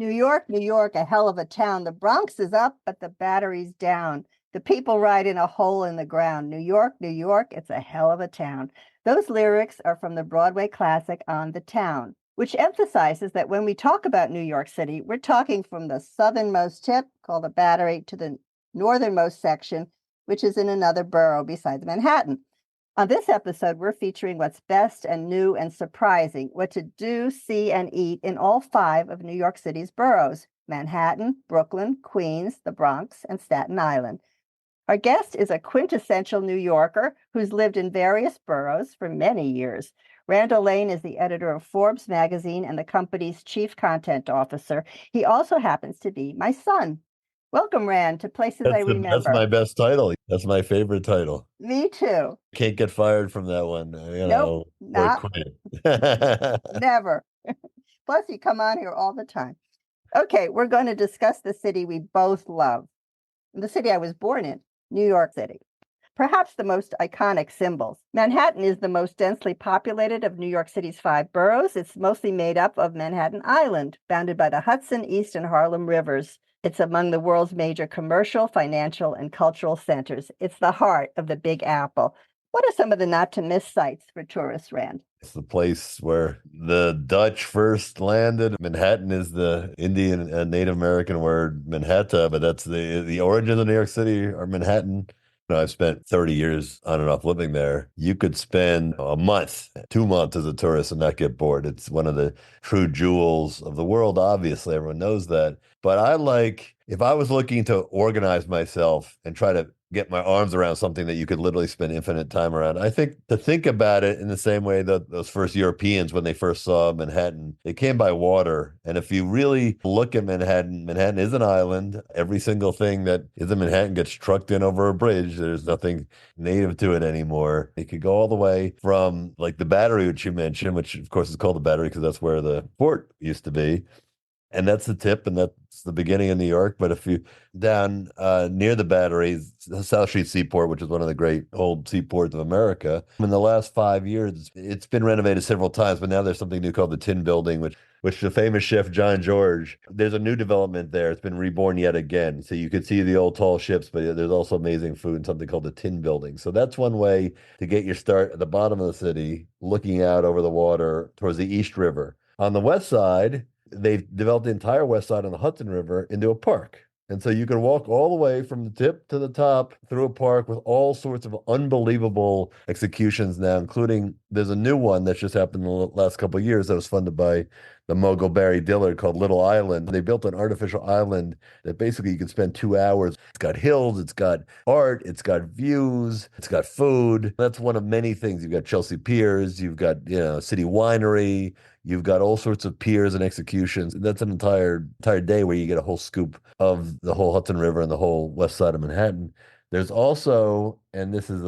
New York, a hell of a town. The Bronx is up, but the Battery's down. The people ride in a hole in the ground. New York, it's a hell of a town. Those lyrics are from the Broadway classic On the Town, which emphasizes that when we talk about New York City, we're talking from the southernmost tip, called the Battery, to the northernmost section, which is in another borough besides Manhattan. On this episode, we're featuring what's best and new and surprising, what to do, see, and eat in all 5 of New York City's boroughs: Manhattan, Brooklyn, Queens, the Bronx, and Staten Island. Our guest is a quintessential New Yorker who's lived in various boroughs for many years. Randall Lane is the editor of Forbes magazine and the company's chief content officer. He also happens to be my son. Welcome, Rand, to Places I Remember. That's my best title. That's my favorite title. Me too. Can't get fired from that one, Nope, or quit. Never. Plus, you come on here all the time. Okay, we're going to discuss the city we both love. The city I was born in, New York City. Perhaps the most iconic symbols. Manhattan is the most densely populated of New York City's 5 boroughs. It's mostly made up of Manhattan Island, bounded by the Hudson, East, and Harlem rivers. It's among the world's major commercial, financial, and cultural centers. It's the heart of the Big Apple. What are some of the not-to-miss sites for tourists, Rand? It's the place where the Dutch first landed. Manhattan is the Indian and Native American word Manhattan, but that's the origins of New York City are Manhattan. I've spent 30 years on and off living there. You could spend a month, 2 months as a tourist and not get bored. It's one of the true jewels of the world, obviously. Everyone knows that. But if I was looking to organize myself and try to get my arms around something that you could literally spend infinite time around, I think to think about it in the same way that those first Europeans, when they first saw Manhattan, they came by water. And if you really look at Manhattan, Manhattan is an island. Every single thing that is in Manhattan gets trucked in over a bridge. There's nothing native to it anymore. It could go all the way from like the Battery, which you mentioned, which of course is called the Battery because that's where the port used to be. And that's the tip, and that's the beginning of New York. But if you down near the Batteries, the South Street Seaport, which is one of the great old seaports of America, in the last 5 years, it's been renovated several times. But now there's something new called the Tin Building, which the famous chef John George. There's a new development there. It's been reborn yet again. So you could see the old tall ships, but there's also amazing food and something called the Tin Building. So that's one way to get your start at the bottom of the city, looking out over the water towards the East River. On the west side, they've developed the entire west side on the Hudson River into a park. And so you can walk all the way from the tip to the top through a park with all sorts of unbelievable executions now, including there's a new one that's just happened in the last couple of years that was funded by the mogul Barry Dillard called Little Island. They built an artificial island that basically you can spend 2 hours. It's got hills, it's got art, it's got views, it's got food. That's one of many things. You've got Chelsea Piers, you've got, City Winery, you've got all sorts of piers and executions. That's an entire day where you get a whole scoop of the whole Hudson River and the whole west side of Manhattan. There's also, and this is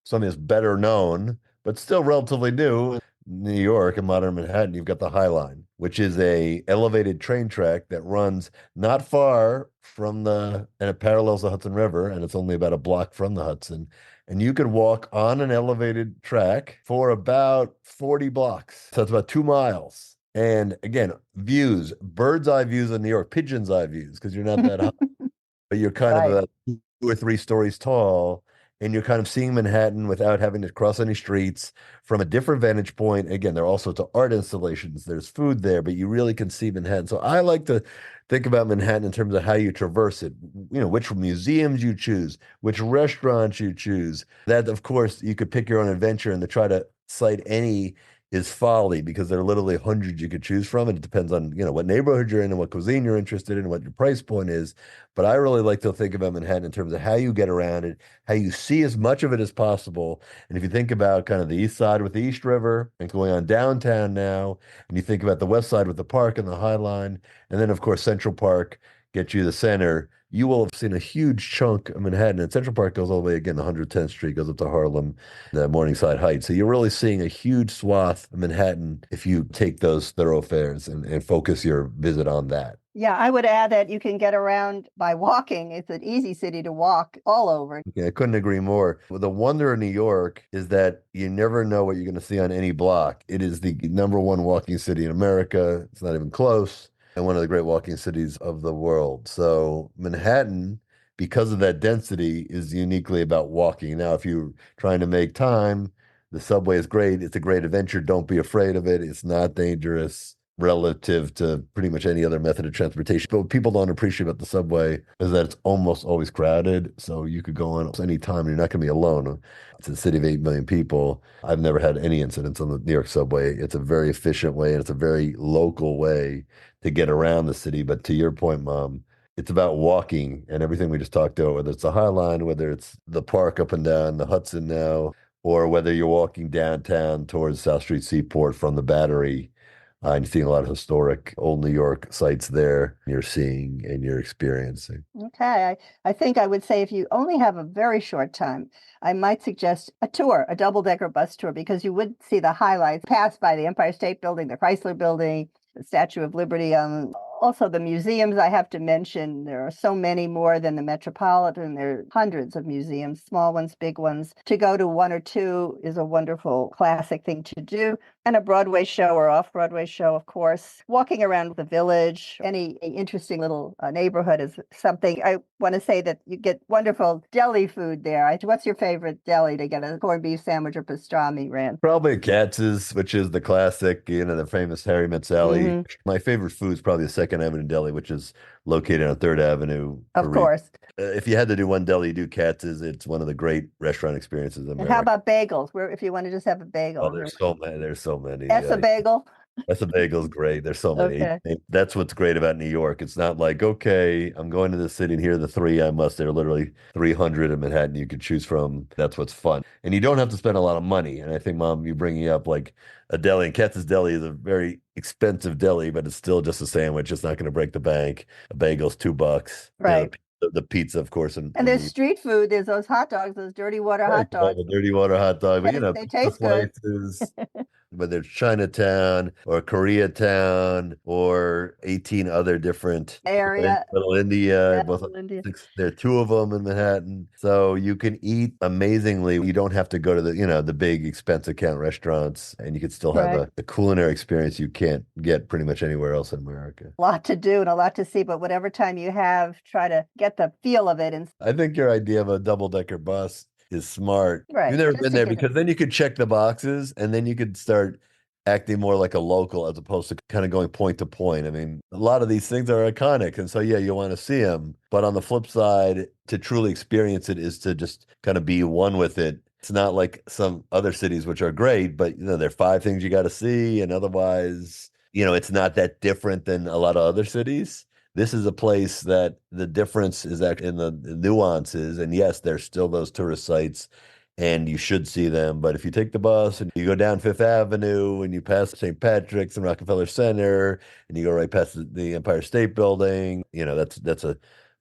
something that's better known, but still relatively new, New York and modern Manhattan, you've got the High Line, which is a elevated train track that runs not far from and it parallels the Hudson River, and it's only about a block from the Hudson. And you could walk on an elevated track for about 40 blocks. So it's about 2 miles. And again, views, bird's eye views of New York, pigeon's eye views, because you're not that high, but you're kind of about 2 or 3 stories tall. And you're kind of seeing Manhattan without having to cross any streets from a different vantage point. Again, there are all sorts of art installations. There's food there, but you really can see Manhattan. So I like to think about Manhattan in terms of how you traverse it, which museums you choose, which restaurants you choose. That, of course, you could pick your own adventure, and to try to cite any is folly because there are literally hundreds you could choose from. And it depends on, what neighborhood you're in and what cuisine you're interested in, what your price point is. But I really like to think about Manhattan in terms of how you get around it, how you see as much of it as possible. And if you think about kind of the east side with the East River and going on downtown now, and you think about the west side with the park and the High Line, and then, of course, Central Park gets you the center, you will have seen a huge chunk of Manhattan. And Central Park goes all the way, again, 110th Street, goes up to Harlem, the Morningside Heights. So you're really seeing a huge swath of Manhattan if you take those thoroughfares and focus your visit on that. Yeah, I would add that you can get around by walking. It's an easy city to walk all over. Yeah, I couldn't agree more. Well, the wonder of New York is that you never know what you're going to see on any block. It is the number one walking city in America. It's not even close. and one of the great walking cities of the world. So Manhattan, because of that density, is uniquely about walking. Now, if you're trying to make time, the subway is great. It's a great adventure. Don't be afraid of it. It's not dangerous relative to pretty much any other method of transportation. But what people don't appreciate about the subway is that it's almost always crowded. So you could go on any time and you're not going to be alone. It's a city of 8 million people. I've never had any incidents on the New York subway. It's a very efficient way and it's a very local way to get around the city. But to your point, Mom, it's about walking and everything we just talked about, whether it's the High Line, whether it's the park up and down the Hudson now, or whether you're walking downtown towards South Street Seaport from the Battery. And you're seeing a lot of historic old New York sites there. You're seeing and you're experiencing. Okay, I think I would say if you only have a very short time, I might suggest a tour, a double-decker bus tour, because you would see the highlights, pass by the Empire State Building, the Chrysler Building, the Statue of Liberty. Also, the museums I have to mention, there are so many more than the Metropolitan. There are hundreds of museums, small ones, big ones. To go to one or two is a wonderful classic thing to do. And a Broadway show or off-Broadway show, of course. Walking around the village, any interesting little neighborhood is something. I want to say that you get wonderful deli food there. What's your favorite deli to get a corned beef sandwich or pastrami, Rand? Probably Katz's, which is the classic, the famous Harry Met Sally. Hmm. My favorite food is probably the Second Avenue Deli, which is located on Third Avenue. Of course. If you had to do one deli, you do Katz's. It's one of the great restaurant experiences in And how America. about bagels? Where if you want to just have a bagel? Oh, there's so many. There's so many. That's a bagel. That's a bagel's great. There's so many. Okay. That's what's great about New York. It's not like, okay, I'm going to the city and here are the three I must. There are literally 300 in Manhattan you could choose from. That's what's fun. And you don't have to spend a lot of money. And I think, Mom, you bringing up like a deli, and Katz's Deli is a very expensive deli, but it's still just a sandwich. It's not going to break the bank. A bagel's $2. Right. The pizza, of course. And there's street food. There's those hot dogs, those dirty water hot dogs. The dirty water hot dog. But, They pizza taste good. places, whether it's Chinatown or Koreatown or 18 other different Area. Little India, Yeah, both Little India. there are two of them in Manhattan. So you can eat amazingly. You don't have to go to the big expense account restaurants, and you can still have Right. a culinary experience you can't get pretty much anywhere else in America. A lot to do and a lot to see, but whatever time you have, try to get the feel of it. And I think your idea of a double-decker bus is smart. right, You've never just been to there get it. because then you could check the boxes and then you could start acting more like a local as opposed to kind of going point to point. I mean, a lot of these things are iconic. And so, yeah, you want to see them. But on the flip side, to truly experience it is to just kind of be one with it. It's not like some other cities, which are great, but, there are 5 things you got to see. And otherwise, it's not that different than a lot of other cities. This is a place that the difference is actually in the nuances. And yes, there's still those tourist sites and you should see them. But if you take the bus and you go down Fifth Avenue and you pass St. Patrick's and Rockefeller Center and you go right past the Empire State Building, that's a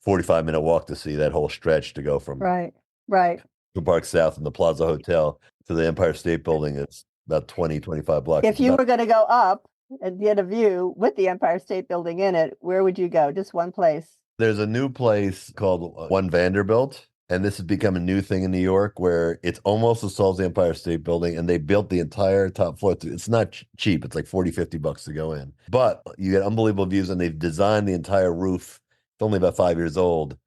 45-minute walk to see that whole stretch to go from Right, right. Park South and the Plaza Hotel to the Empire State Building. It's about 25 blocks. If you were going to go up and get a view with the Empire State Building in it, where would you go? Just one place. There's a new place called One Vanderbilt, and this has become a new thing in New York where it's almost as tall as the Empire State Building, and they built the entire top floor. It's not cheap. It's like $40-50 to go in. But you get unbelievable views, and they've designed the entire roof. It's only about 5 years old.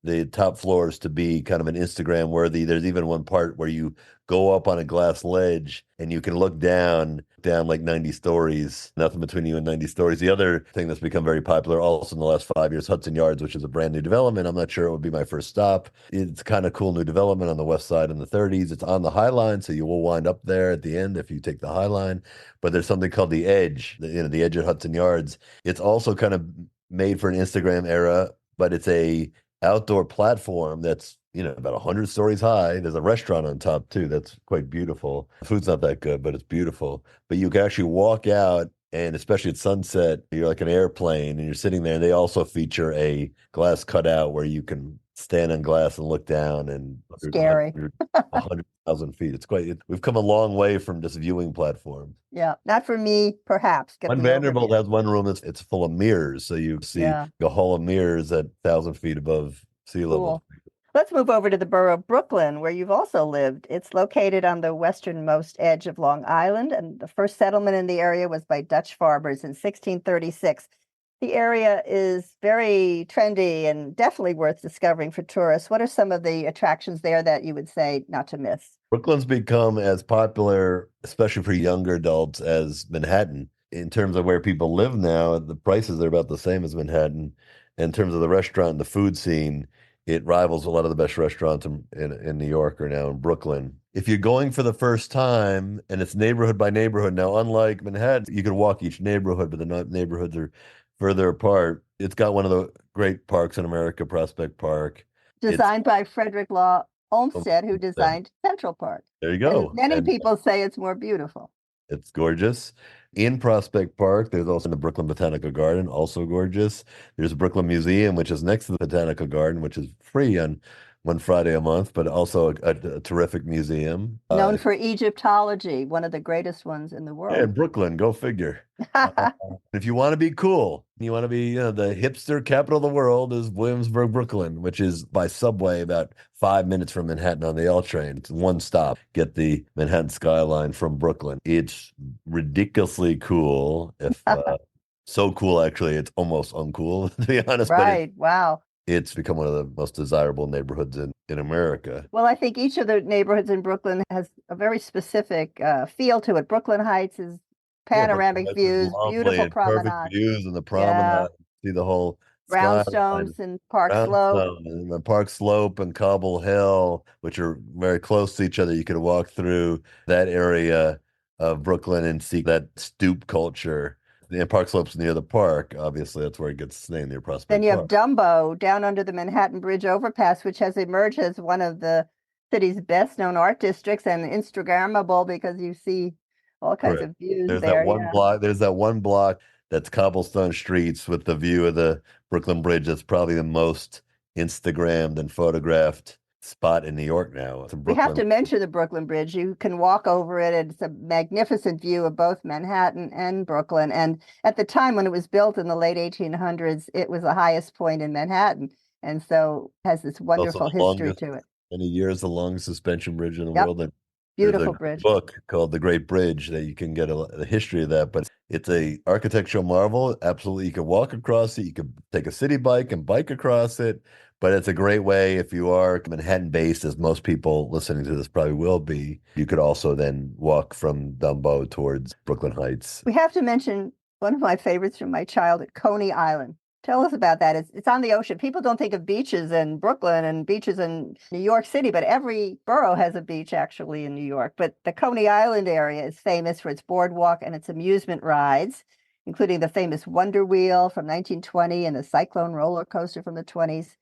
The top floors to be kind of an Instagram worthy. There's even one part where you go up on a glass ledge and you can look down like 90 stories, nothing between you and 90 stories. The other thing that's become very popular also in the last 5 years, Hudson Yards, which is a brand new development. I'm not sure it would be my first stop. It's kind of cool new development on the west side in the 30s. It's on the High Line, so you will wind up there at the end if you take the High Line. But there's something called the Edge, the Edge at Hudson Yards. It's also kind of made for an Instagram era, but it's a outdoor platform that's about 100 stories high. There's a restaurant on top too that's quite beautiful. The food's not that good, but it's beautiful. But you can actually walk out, and especially at sunset, you're like an airplane and you're sitting there, and they also feature a glass cutout where you can stand on glass and look down, and Scary. 100,000 feet. We've come a long way from just viewing platforms. Yeah, not for me, perhaps. Get One the Vanderbilt overview. has one room that's full of mirrors. So you see Yeah. a hall of mirrors at 1,000 feet above sea level. Cool. Let's move over to the borough of Brooklyn, where you've also lived. It's located on the westernmost edge of Long Island, and the first settlement in the area was by Dutch farmers in 1636. The area is very trendy and definitely worth discovering for tourists. What are some of the attractions there that you would say not to miss? Brooklyn's become as popular, especially for younger adults, as Manhattan. In terms of where people live now, the prices are about the same as Manhattan. In terms of the restaurant, the food scene, it rivals a lot of the best restaurants in New York or now in Brooklyn. If you're going for the first time and it's neighborhood by neighborhood, now unlike Manhattan, you can walk each neighborhood, but the neighborhoods are further apart. It's got one of the great parks in America, Prospect Park. It's Designed by Frederick Law Olmsted, who designed Central Park. there you And go. many And people say it's more beautiful. it's gorgeous. In Prospect Park, there's also the Brooklyn Botanical Garden, also gorgeous. There's a Brooklyn Museum, which is next to the Botanical Garden, which is free on one Friday a month, but also a terrific museum. Known for Egyptology, one of the greatest ones in the Yeah, world. in Brooklyn, go figure. If you want to be cool, you want to be, the hipster capital of the world is Williamsburg, Brooklyn, which is by subway about 5 minutes from Manhattan on the L train. It's one stop. Get the Manhattan skyline from Brooklyn. It's ridiculously cool. If so cool, actually, it's almost uncool to be honest. But Right. Wow. it's become one of the most desirable neighborhoods in America. Well, I think each of the neighborhoods in Brooklyn has a very specific feel to it. Brooklyn Heights is Yeah, Brooklyn panoramic Heights is views, lovely beautiful and perfect promenade. views and the Yeah. promenade. See the whole skyline, Brownstones and Park Slope. Brownstone, and the Park Slope and Cobble Hill, which are very close to each other. You could walk through that area of Brooklyn and see that stoop culture. The Park Slope's near the park. Obviously, that's where it gets its name, near Then Prospect you have Park. Dumbo down under the Manhattan Bridge overpass, which has emerged as one of the city's best known art districts and Instagrammable because you see all kinds Correct. of views there. Yeah. There's that one block that's cobblestone streets with the view of the Brooklyn Bridge. That's probably the most Instagrammed and photographed spot in New York now. It's in We have Brooklyn. to mention the Brooklyn Bridge. You can walk over it, and it's a magnificent view of both Manhattan and Brooklyn. And at the time when it was built in the late 1800s, it was the highest point in Manhattan. And so it has this Also wonderful the history longest, to it. many years, the longest suspension bridge in the Yep. world. And there's a Beautiful bridge. book called The Great Bridge that you can get the history of that. But it's a architectural marvel. Absolutely, you can walk across it. You could take a city bike and bike across it. But it's a great way if you are Manhattan based, as most people listening to this probably will be. You could also then walk from Dumbo towards Brooklyn Heights. We have to mention one of my favorites from my childhood, Coney Island. Tell us about that. It's on the ocean. People don't think of beaches in Brooklyn and beaches in New York City, but every borough has a beach actually in New York. But the Coney Island area is famous for its boardwalk and its amusement rides, including the famous Wonder Wheel from 1920 and the Cyclone roller coaster from the 20s.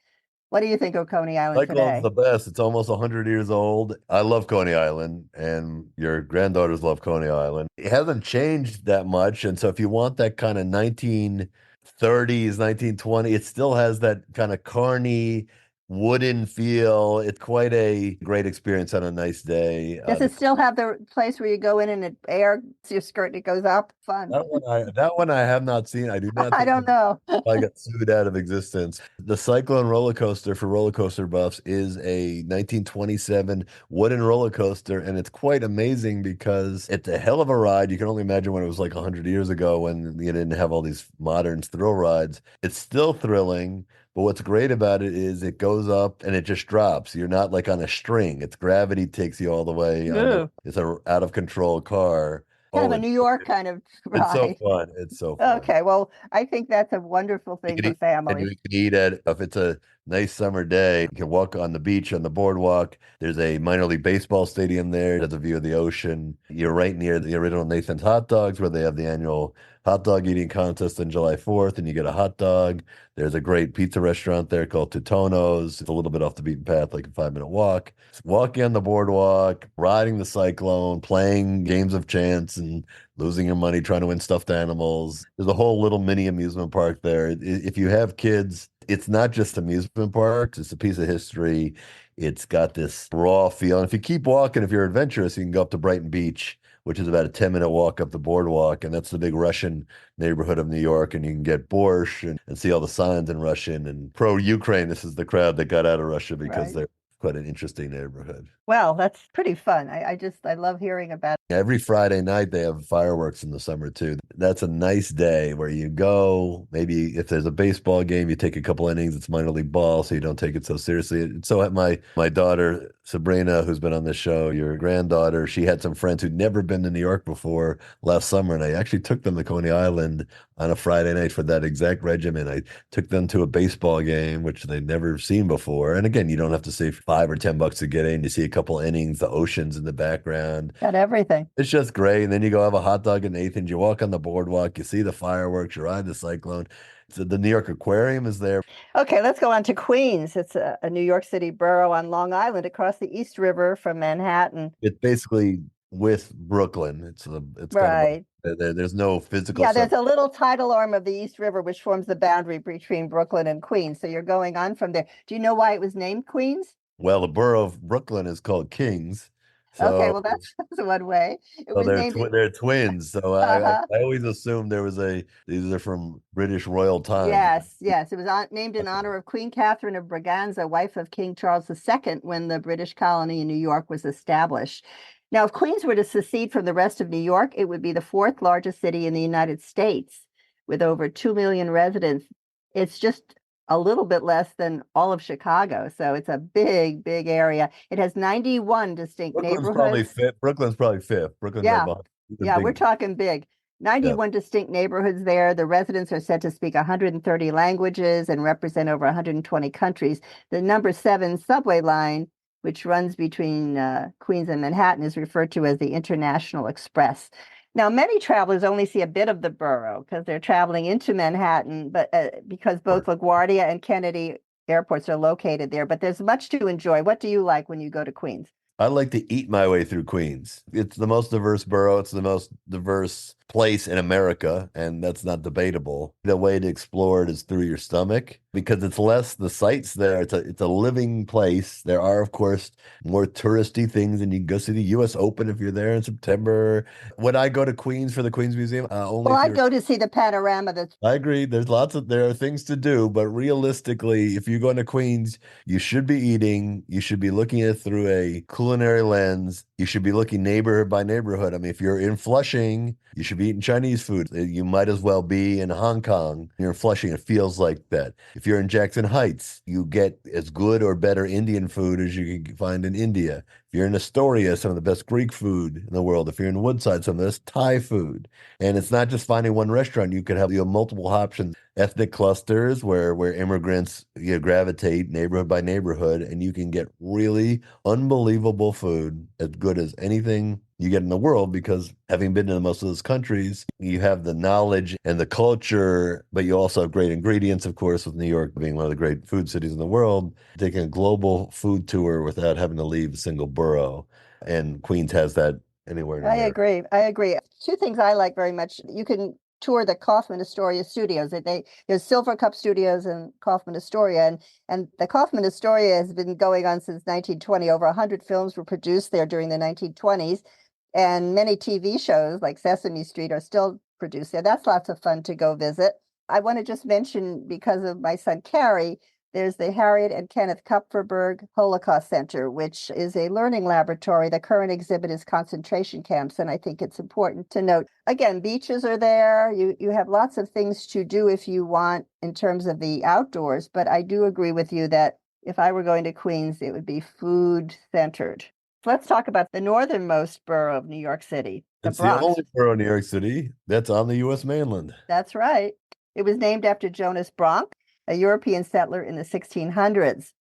What do you think of Coney Island Cyclone's today? the best. It's almost 100 years old. I love Coney Island, and your granddaughters love Coney Island. It hasn't changed that much. And so, if you want that kind of 1930s, 1920, it still has that kind of carny wooden feel. It's quite a great experience on a nice day. Does it still have the place where you go in and it air your skirt and it goes up? Fun. That one I have not seen. I do not I think don't know. I got sued out of existence. The Cyclone roller coaster for roller coaster buffs is a 1927 wooden roller coaster, and it's quite amazing because it's a hell of a ride. You can only imagine what it was like 100 years ago when you didn't have all these modern thrill rides. It's still thrilling, but what's great about it is it goes up and it just drops. You're not like on a string. Its gravity takes you all the way under. Ooh. It's a out of control car. Kind of Oh, a New York kind of it's so ride. fun. It's so fun. Okay, well, I think that's a wonderful You thing can for eat, and families. you can eat at, if it's a nice summer day, you can walk on the beach, on the boardwalk. There's a minor league baseball stadium there. It has a view of the ocean. You're right near the original Nathan's Hot Dogs, where they have the annual hot dog eating contest on July 4th, and you get a hot dog. There's a great pizza restaurant there called Tutono's. It's a little bit off the beaten path, like a 5 minute walk. Walking on the boardwalk, riding the Cyclone, playing games of chance, and losing your money trying to win stuffed animals. There's a whole little mini amusement park there. If you have kids, it's not just amusement parks, it's a piece of history. It's got this raw feel. And if you keep walking, if you're adventurous, you can go up to Brighton Beach, which is about a 10-minute walk up the boardwalk. And that's the big Russian neighborhood of New York. And you can get borscht and see all the signs in Russian and pro Ukraine. This is the crowd that got out of Russia because Right. they're, of quite an interesting neighborhood. Well, that's pretty fun. I love hearing about it. Every Friday night they have fireworks in the summer too. That's a nice day where you go. Maybe if there's a baseball game, you take a couple innings. It's minor league ball, so you don't take it so seriously. And so my daughter Sabrina, who's been on the show, your granddaughter, she had some friends who'd never been to New York before last summer, and I actually took them to Coney Island on a Friday night for that exact regimen. I took them to a baseball game, which they'd never seen before. And again, you don't have to save $5 or $10 to get in. You see a couple innings, the oceans in the background. Got everything. It's just great. And then you go have a hot dog at Nathan's. You walk on the boardwalk, you see the fireworks, you ride the cyclone. So the New York Aquarium is there. Okay, let's go on to Queens. It's a New York City borough on Long Island across the East River from Manhattan. It's basically with Brooklyn. It's Right. kind of there's no physical Yeah, there's a little tidal arm of the East River which forms the boundary between Brooklyn and Queens. So you're going on from there. Do you know why it was named Queens? Well, the borough of Brooklyn is called Kings. Okay, So well that's one way. It so was named. they're twins. So Uh-huh. I always assumed there was these are from British royal times. Yes, yes. It was named in honor of Queen Catherine of Braganza, wife of King Charles II, when the British colony in New York was established. Now, if Queens were to secede from the rest of New York, it would be the fourth largest city in the United States with over 2 million residents. It's just a little bit less than all of Chicago. So it's a big, big area. It has 91 distinct neighborhoods. Brooklyn's probably fifth. Brooklyn's right Yeah, behind. It's a yeah, we're big, talking big. yeah. 91 distinct neighborhoods there. The residents are said to speak 130 languages and represent over 120 countries. The number 7 subway line, which runs between Queens and Manhattan, is referred to as the International Express. Now, many travelers only see a bit of the borough because they're traveling into Manhattan, but because both LaGuardia and Kennedy airports are located there. But there's much to enjoy. What do you like when you go to Queens? I like to eat my way through Queens. It's the most diverse borough. It's the most diverse place in America, and that's not debatable. The way to explore it is through your stomach because it's less the sights there. It's a living place. There are, of course, more touristy things, and you can go see the U.S. Open if you're there in September. Would I go to Queens for the Queens Museum? Only Well, if I'd you're go to see the panorama that's. I agree. There are things to do, but realistically, if you're going to Queens, you should be eating. You should be looking at it through a culinary lens. You should be looking neighborhood by neighborhood. I mean, if you're in Flushing, you should be eating Chinese food. You might as well be in Hong Kong. You're in Flushing, it feels like that. If you're in Jackson Heights, you get as good or better Indian food as you can find in India. If you're in Astoria, some of the best Greek food in the world. If you're in Woodside, some of the best Thai food. And it's not just finding one restaurant. You could have multiple options, ethnic clusters where immigrants gravitate neighborhood by neighborhood, and you can get really unbelievable food as good as anything you get in the world because having been to most of those countries, you have the knowledge and the culture, but you also have great ingredients, of course, with New York being one of the great food cities in the world, taking a global food tour without having to leave a single borough. And Queens has that anywhere in I America. agree. I agree. Two things I like very much. You can tour the Kaufman Astoria studios. There's Silver Cup Studios in Kaufman Astoria, and the Kaufman Astoria has been going on since 1920. Over 100 films were produced there during the 1920s, and many TV shows like Sesame Street are still produced there. That's lots of fun to go visit. I want to just mention, because of my son Carrie, there's the Harriet and Kenneth Kupferberg Holocaust Center, which is a learning laboratory. The current exhibit is concentration camps, and I think it's important to note. Again, beaches are there. You have lots of things to do if you want in terms of the outdoors, but I do agree with you that if I were going to Queens, it would be food centered. Let's talk about the northernmost borough of New York City, the It's the Bronx. only borough in New York City that's on the U.S. mainland. That's right. It was named after Jonas Bronx, a European settler in the 1600s.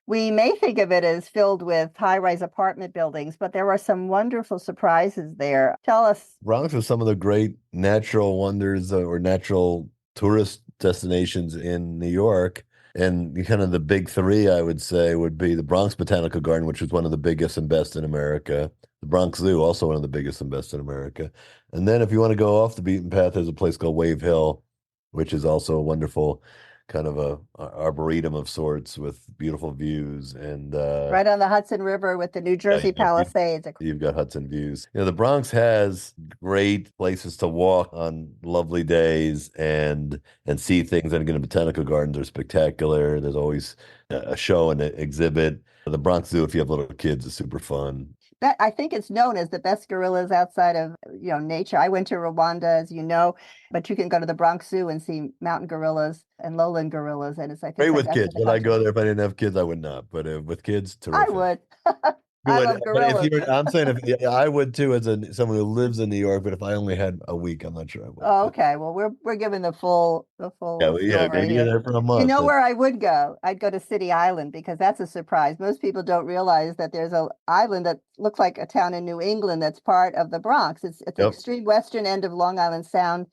We may think of it as filled with high-rise apartment buildings, but there are some wonderful surprises there. Tell us. Bronx is some of the great natural wonders or natural tourist destinations in New York. And kind of the big three, I would say, would be the Bronx Botanical Garden, which is one of the biggest and best in America. The Bronx Zoo, also one of the biggest and best in America. And then if you want to go off the beaten path, there's a place called Wave Hill, which is also a wonderful kind of a arboretum of sorts with beautiful views. And Right on the Hudson River with the New yeah, Jersey Palisades. you've got Hudson views. The Bronx has great places to walk on lovely days and see things. And again, the botanical gardens are spectacular. There's always a show and an exhibit. The Bronx Zoo, if you have little kids, is super fun. That I think it's known as the best gorillas outside of nature. I went to Rwanda, as you know, but you can go to the Bronx Zoo and see mountain gorillas and lowland gorillas, and I Great think with that's in kids. the Would I country. go there if I didn't have kids? I would not. But with kids, I terrific. would. You I would, love but if gorillas. I'm saying if yeah, I would too, as someone who lives in New York. But if I only had a week, I'm not sure I would. Oh, But okay. Well, we're giving the yeah, full yeah, story maybe you're here. there for a You month. know where I would go? I'd go to City Island because that's a surprise. Most people don't realize that there's a island that looks like a town in New England that's part of the Bronx. It's the Yep. extreme western end of Long Island Sound,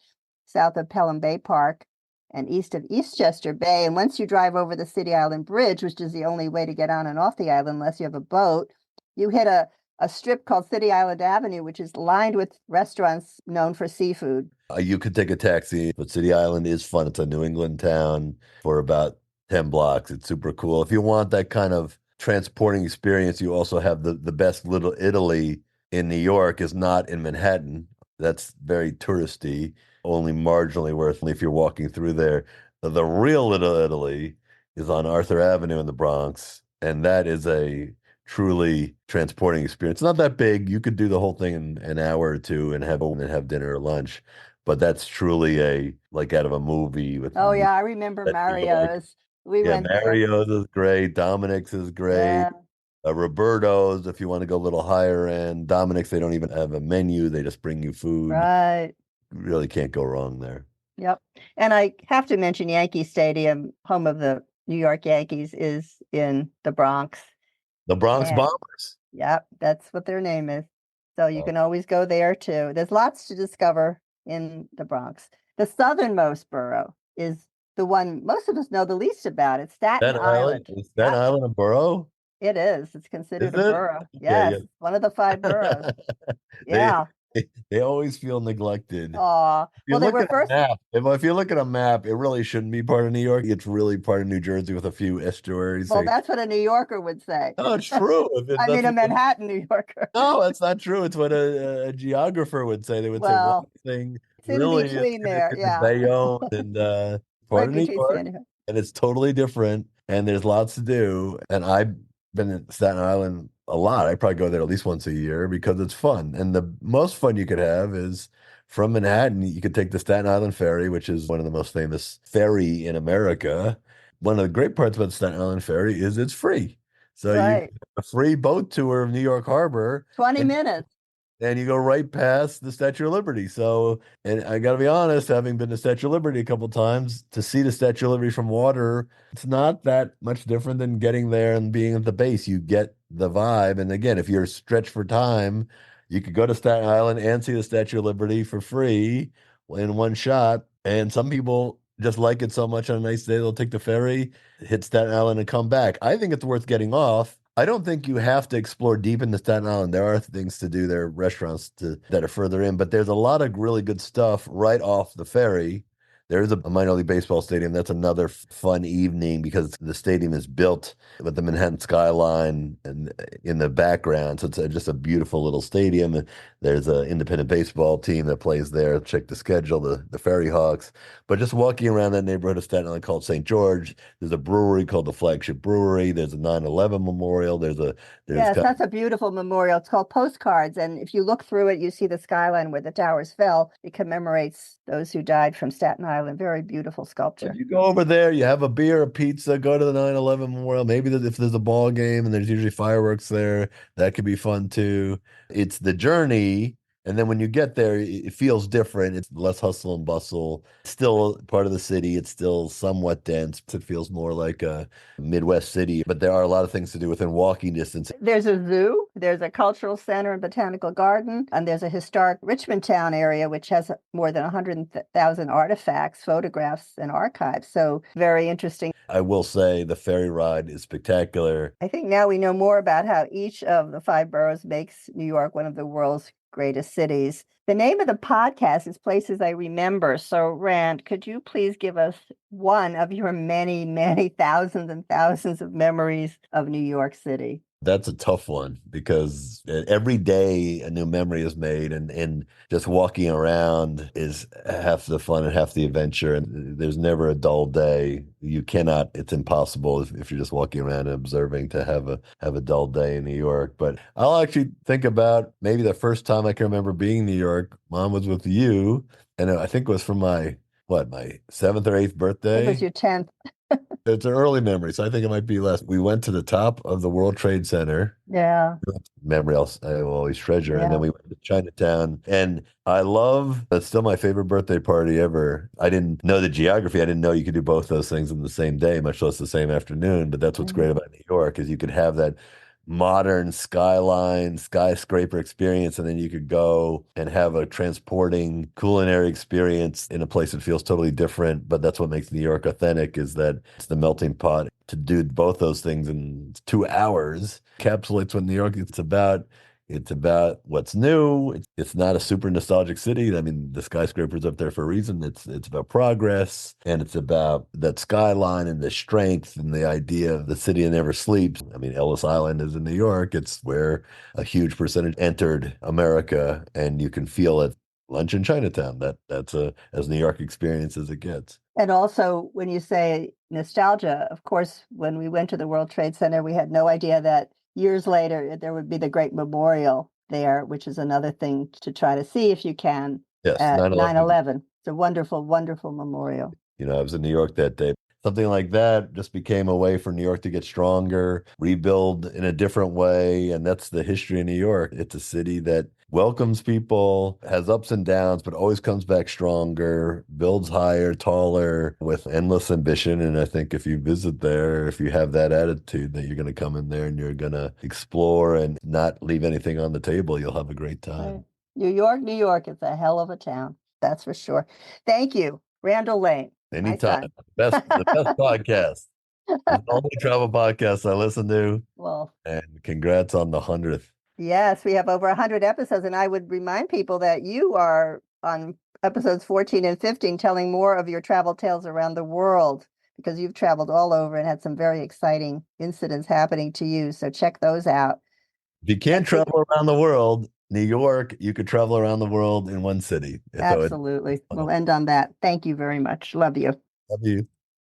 south of Pelham Bay Park, and east of Eastchester Bay. And once you drive over the City Island Bridge, which is the only way to get on and off the island unless you have a boat, you hit a strip called City Island Avenue, which is lined with restaurants known for seafood. You could take a taxi, but City Island is fun. It's a New England town for about 10 blocks. It's super cool. If you want that kind of transporting experience, you also have the best Little Italy in New York is not in Manhattan. That's very touristy, only marginally worth if you're walking through there. The real Little Italy is on Arthur Avenue in the Bronx, and that is a truly transporting experience. It's not that big. You could do the whole thing in an hour or two and have dinner or lunch. But that's truly like out of a movie with Oh yeah, I remember that New York. Mario's. We Yeah, went there. Mario's is great. Dominic's is great. Yeah, Roberto's, if you want to go a little higher end. Dominic's, they don't even have a menu. They just bring you food. right. Really can't go wrong there. Yep. And I have to mention Yankee Stadium, home of the New York Yankees, is in the Bronx. The Bronx And Bombers. yep, that's what their name is. So you Oh, can always go there too. There's lots to discover in the Bronx. The southernmost borough is the one most of us know the least about. It's Staten Staten Island? Island. Is Staten Yep, Island a borough? it is. It's Is considered a it? borough. Okay, Yes, one of the five boroughs. yeah. They Yeah. they always feel neglected. Aw. If you Well, they look were at a first. map, if you look at a map, it really shouldn't be part of New York. It's really part of New Jersey with a few estuaries. Well, So, that's what a New Yorker would say. no, it's true. If it, I mean, that's a what Manhattan New Yorker. no, that's not true. It's what a geographer would say. They would say one Well, thing it's in really is between there. connected to Yeah. Bayonne and part Right of New between York, Sandy Hook. and it's totally different. And there's lots to do. And I've been in Staten Island a lot. I probably go there at least once a year because it's fun. And the most fun you could have is from Manhattan. You could take the Staten Island Ferry, which is one of the most famous ferry in America. One of the great parts about the Staten Island Ferry is it's free. So you Right. get a free boat tour of New York Harbor. 20 And minutes. and you go right past the Statue of Liberty. So, and I got to be honest, having been to Statue of Liberty a couple times, to see the Statue of Liberty from water, it's not that much different than getting there and being at the base. You get the vibe. And again, if you're stretched for time, you could go to Staten Island and see the Statue of Liberty for free in one shot. And some people just like it so much on a nice day, they'll take the ferry, hit Staten Island, and come back. I think it's worth getting off. I don't think you have to explore deep into Staten Island. There are things to do. There are restaurants that are further in, but there's a lot of really good stuff right off the ferry. There's a minor league baseball stadium. That's another fun evening because the stadium is built with the Manhattan skyline and in the background. So it's just a beautiful little stadium. There's an independent baseball team that plays there. Check the schedule, the Ferry Hawks. But just walking around that neighborhood of Staten Island called St. George, there's a brewery called the Flagship Brewery. There's a 9/11 memorial. There's Yes, that's a beautiful memorial. It's called Postcards. And if you look through it, you see the skyline where the towers fell. It commemorates those who died from Staten Island. Very beautiful sculpture. You go over there, you have a beer, a pizza, go to the 9/11 memorial. Maybe if there's a ball game and there's usually fireworks there, that could be fun too. It's the journey. And then when you get there, it feels different. It's less hustle and bustle. It's still part of the city. It's still somewhat dense. It feels more like a Midwest city, but there are a lot of things to do within walking distance. There's a zoo, there's a cultural center and botanical garden, and there's a historic Richmond town area, which has more than 100,000 artifacts, photographs, and archives. So very interesting. I will say the ferry ride is spectacular. I think now we know more about how each of the five boroughs makes New York one of the world's greatest cities. The name of the podcast is Places I Remember. So, Rand, could you please give us one of your many, many thousands and thousands of memories of New York City? That's a tough one because every day a new memory is made, and just walking around is half the fun and half the adventure. And there's never a dull day. You cannot, it's impossible if you're just walking around and observing to have a dull day in New York. But I'll actually think about maybe the first time I can remember being in New York. Mom was with you, and I think it was for my seventh or eighth It was birthday. your 10th. It's an early memory, so I think it might be less. We went to the top of the World Trade Center. Yeah, Memory I will always treasure. And then yeah. we went to Chinatown. And that's still my favorite birthday party ever. I didn't know the geography. I didn't know you could do both those things in the same day, much less the same afternoon. But that's what's Mhm. great about New York is you could have that modern skyline, skyscraper experience, and then you could go and have a transporting culinary experience in a place that feels totally different. But that's what makes New York authentic is that it's the melting pot. To do both those things in 2 hours encapsulates what New York is about. It's about what's new. It's not a super nostalgic city. I mean, the skyscraper's up there for a reason. It's about progress, and it's about that skyline and the strength and the idea of the city that never sleeps. I mean, Ellis Island is in New York. It's where a huge percentage entered America, and you can feel it. Lunch in Chinatown. That's as New York experience as it gets. And also, when you say nostalgia, of course, when we went to the World Trade Center, we had no idea that years later there would be the Great Memorial there, which is another thing to try to see if you can Yes, at 9/11. 9/11. It's a wonderful, wonderful memorial. I was in New York that day. Something like that just became a way for New York to get stronger, rebuild in a different way. And that's the history of New York. It's a city that welcomes people, has ups and downs, but always comes back stronger, builds higher, taller, with endless ambition. And I think if you visit there, if you have that attitude that you're going to come in there and you're going to explore and not leave anything on the table, you'll have a great Right. time. New York is a hell of a town. That's for sure. Thank you, Randall Lane, my Anytime. son. The best podcast. It's the only travel podcast I listen to. Well, And congrats on the 100th. yes, we have over 100 episodes, and I would remind people that you are on episodes 14 and 15 telling more of your travel tales around the world because you've traveled all over and had some very exciting incidents happening to you. So check those out. If you can't And keep, travel around the world, New York, you could travel around the world in one city. So it's absolutely. fun. We'll end on that. Thank you very much. Love you. Love you.